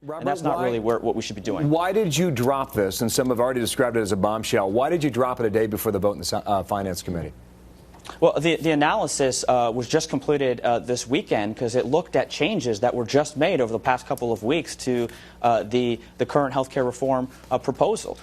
Robert, and that's not really what we should be doing. Why did you drop this? And some have already described it as a bombshell. Why did you drop it a day before the vote in the Finance Committee? Well, the analysis was just completed this weekend because it looked at changes that were just made over the past couple of weeks to the current healthcare reform proposal.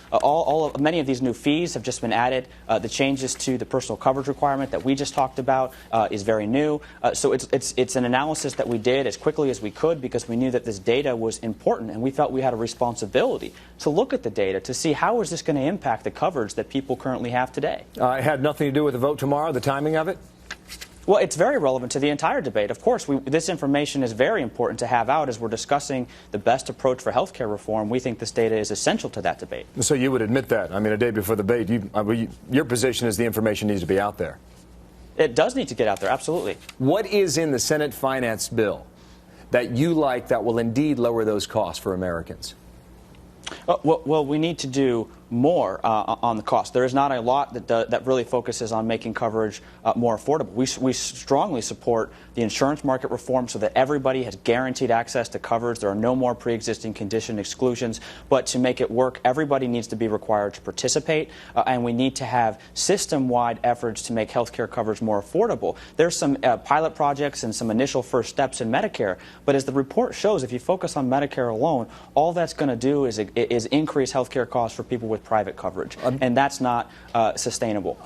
Many of these new fees have just been added. The changes to the personal coverage requirement that we just talked about is very new. So it's an analysis that we did as quickly as we could because we knew that this data was important, and we felt we had a responsibility to look at the data to see how is this going to impact the coverage that people currently have today. It had nothing to do with the vote tomorrow, the timing of it? Well, it's very relevant to the entire debate. Of course, this information is very important to have out as we're discussing the best approach for healthcare reform. We think this data is essential to that debate. So you would admit that? I mean, a day before the debate, your position is the information needs to be out there. It does need to get out there, absolutely. What is in the Senate finance bill that you like that will indeed lower those costs for Americans? Well, we need to do more on the cost. There is not a lot that really focuses on making coverage more affordable. We strongly support the insurance market reform so that everybody has guaranteed access to coverage. There are no more pre-existing condition exclusions. But to make it work, everybody needs to be required to participate, and we need to have system-wide efforts to make health care coverage more affordable. There's some pilot projects and some initial first steps in Medicare, but as the report shows, if you focus on Medicare alone, all that's going to do is increase health care costs for people with private coverage, and that's not sustainable.